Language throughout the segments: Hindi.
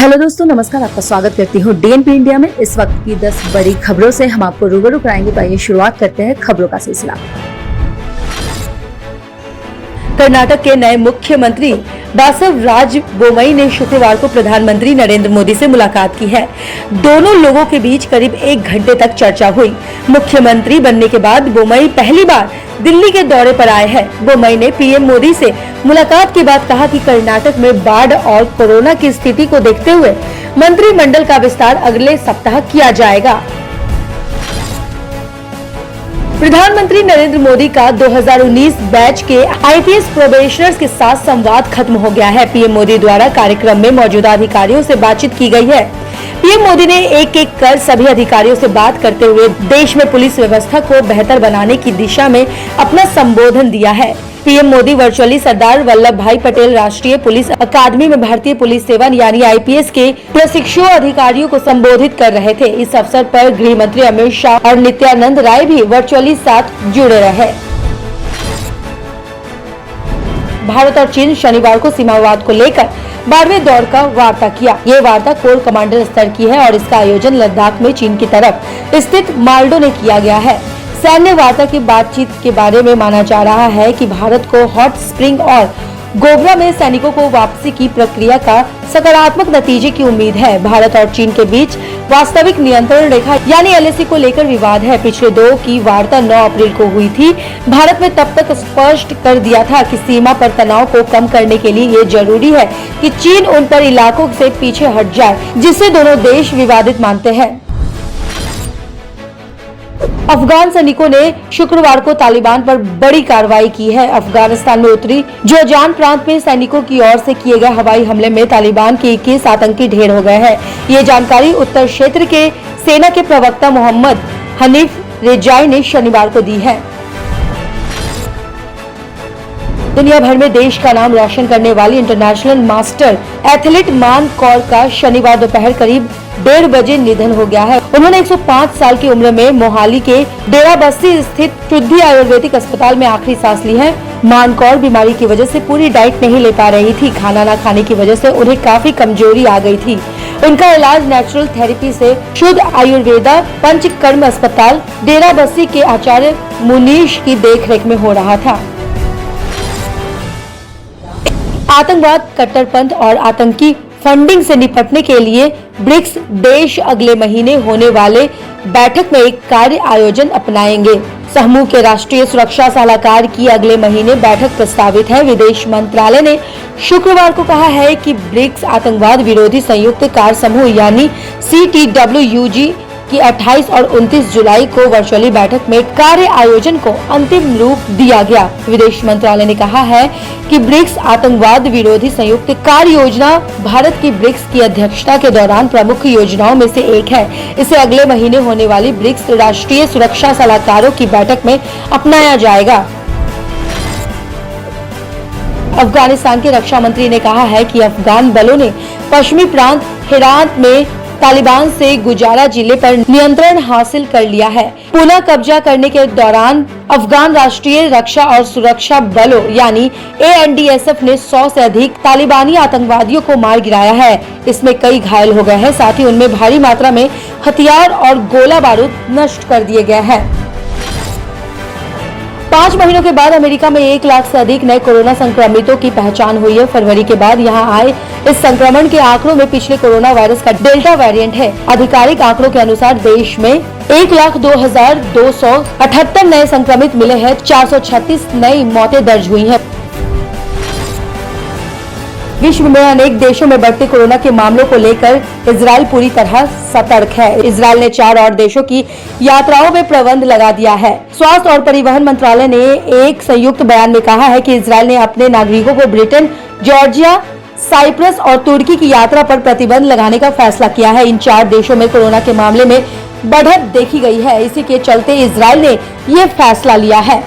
हेलो दोस्तों, नमस्कार। आपका स्वागत करती हूँ डीएनपी इंडिया में। इस वक्त की 10 बड़ी खबरों से हम आपको रूबरू कराएंगे। तो आइए शुरुआत करते हैं खबरों का सिलसिला। कर्नाटक के नए मुख्यमंत्री बासवराज बोम्मई ने शुक्रवार को प्रधानमंत्री नरेंद्र मोदी से मुलाकात की है। दोनों लोगों के बीच करीब 1 घंटे तक चर्चा हुई। मुख्यमंत्री बनने के बाद बोम्मई पहली बार दिल्ली के दौरे पर आए हैं। बोम्मई ने पीएम मोदी से मुलाकात के बाद कहा कि कर्नाटक में बाढ़ और कोरोना की स्थिति को देखते हुए मंत्रिमंडल का विस्तार अगले सप्ताह किया जाएगा। प्रधानमंत्री नरेंद्र मोदी का 2019 बैच के आईपीएस प्रोबेशनर्स के साथ संवाद खत्म हो गया है। पीएम मोदी द्वारा कार्यक्रम में मौजूदा अधिकारियों से बातचीत की गई है। पीएम मोदी ने एक एक कर सभी अधिकारियों से बात करते हुए देश में पुलिस व्यवस्था को बेहतर बनाने की दिशा में अपना संबोधन दिया है। पीएम मोदी वर्चुअली सरदार वल्लभ भाई पटेल राष्ट्रीय पुलिस अकादमी में भारतीय पुलिस सेवा यानी आईपीएस के प्रशिक्षु अधिकारियों को संबोधित कर रहे थे। इस अवसर पर गृह मंत्री अमित शाह और नित्यानंद राय भी वर्चुअली साथ जुड़े रहे। भारत और चीन शनिवार को सीमावाद को लेकर 12वें दौर का वार्ता किया। ये वार्ता कोर कमांडर स्तर की है और इसका आयोजन लद्दाख में चीन की तरफ स्थित माल्डो ने किया गया है। सैन्य वार्ता की बातचीत के बारे में माना जा रहा है कि भारत को हॉट स्प्रिंग और गोबरा में सैनिकों को वापसी की प्रक्रिया का सकारात्मक नतीजे की उम्मीद है। भारत और चीन के बीच वास्तविक नियंत्रण रेखा यानी एलएसी को लेकर विवाद है। पिछले 2 की वार्ता 9 अप्रैल को हुई थी। भारत में तब तक स्पष्ट कर दिया था कि सीमा पर तनाव को कम करने के लिए ये जरूरी है कि चीन उन पर इलाकों से पीछे हट जाए जिसे दोनों देश विवादित मानते हैं। अफगान सैनिकों ने शुक्रवार को तालिबान पर बड़ी कार्रवाई की है। अफगानिस्तान में उत्तरी जोजान प्रांत में सैनिकों की ओर से किए गए हवाई हमले में तालिबान के 21 आतंकी ढेर हो गए हैं। ये जानकारी उत्तर क्षेत्र के सेना के प्रवक्ता मोहम्मद हनीफ रेजाई ने शनिवार को दी है। दुनिया भर में देश का नाम रोशन करने वाली इंटरनेशनल मास्टर एथलीट मान कौर का शनिवार दोपहर करीब 1:30 बजे निधन हो गया है। उन्होंने 105 साल की उम्र में मोहाली के डेराबस्सी स्थित शुद्धि आयुर्वेदिक अस्पताल में आखिरी सांस ली है। मान कौर बीमारी की वजह से पूरी डाइट नहीं ले पा रही थी। खाना न खाने की वजह से उन्हें काफी कमजोरी आ गई थी। उनका इलाज नेचुरल थेरेपी से शुद्ध आयुर्वेदा पंचकर्म अस्पताल डेराबस्सी के आचार्य मुनीश की देखरेख में हो रहा था। आतंकवाद, कट्टरपंथ और आतंकी फंडिंग से निपटने के लिए ब्रिक्स देश अगले महीने होने वाले बैठक में एक कार्य आयोजन अपनाएंगे। समूह के राष्ट्रीय सुरक्षा सलाहकार की अगले महीने बैठक प्रस्तावित है। विदेश मंत्रालय ने शुक्रवार को कहा है कि ब्रिक्स आतंकवाद विरोधी संयुक्त कार्य समूह यानी CTWUG की 28 और 29 जुलाई को वर्चुअली बैठक में कार्य आयोजन को अंतिम रूप दिया गया। विदेश मंत्रालय ने कहा है कि ब्रिक्स आतंकवाद विरोधी संयुक्त कार्य योजना भारत की ब्रिक्स की अध्यक्षता के दौरान प्रमुख योजनाओं में से एक है। इसे अगले महीने होने वाली ब्रिक्स राष्ट्रीय सुरक्षा सलाहकारों की बैठक में अपनाया जाएगा। अफगानिस्तान के रक्षा मंत्री ने कहा है कि अफगान बलों ने पश्चिमी प्रांत हेरात में तालिबान से गुजारा जिले पर नियंत्रण हासिल कर लिया है। पुनः कब्जा करने के दौरान अफगान राष्ट्रीय रक्षा और सुरक्षा बलों यानी ANDSF ने 100 से अधिक तालिबानी आतंकवादियों को मार गिराया है। इसमें कई घायल हो गए हैं। साथ ही उनमें भारी मात्रा में हथियार और गोला बारूद नष्ट कर दिए गए हैं। 5 महीनों के बाद अमेरिका में 1 लाख से अधिक नए कोरोना संक्रमितों की पहचान हुई है। फरवरी के बाद यहां आए इस संक्रमण के आंकड़ों में पिछले कोरोना वायरस का डेल्टा वेरिएंट है। आधिकारिक आंकड़ों के अनुसार देश में 1,02,278 नए संक्रमित मिले हैं। 436 नई मौतें दर्ज हुई हैं। विश्व में अनेक देशों में बढ़ते कोरोना के मामलों को लेकर इजराइल पूरी तरह सतर्क है। इजराइल ने 4 और देशों की यात्राओं में प्रतिबंध लगा दिया है। स्वास्थ्य और परिवहन मंत्रालय ने एक संयुक्त बयान में कहा है कि इजराइल ने अपने नागरिकों को ब्रिटेन, जॉर्जिया, साइप्रस और तुर्की की यात्रा पर प्रतिबंध लगाने का फैसला किया है। इन 4 देशों में कोरोना के मामले में बढ़त देखी गई है। इसी के चलते इजराइल ने ये फैसला लिया है।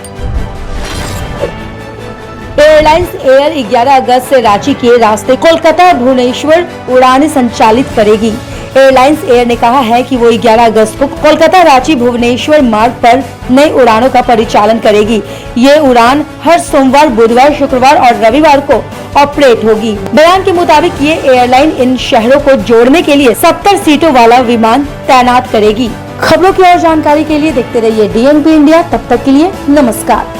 एयरलाइंस एयर 11 अगस्त से रांची के रास्ते कोलकाता भुवनेश्वर उड़ानें संचालित करेगी। एयरलाइंस एयर ने कहा है कि वो 11 अगस्त को कोलकाता रांची भुवनेश्वर मार्ग पर नई उड़ानों का परिचालन करेगी। ये उड़ान हर सोमवार, बुधवार, शुक्रवार और रविवार को ऑपरेट होगी। बयान के मुताबिक ये एयरलाइन इन शहरों को जोड़ने के लिए 70 सीटों वाला विमान तैनात करेगी। खबरों की और जानकारी के लिए देखते रहिए DNP इंडिया। तब तक के लिए नमस्कार।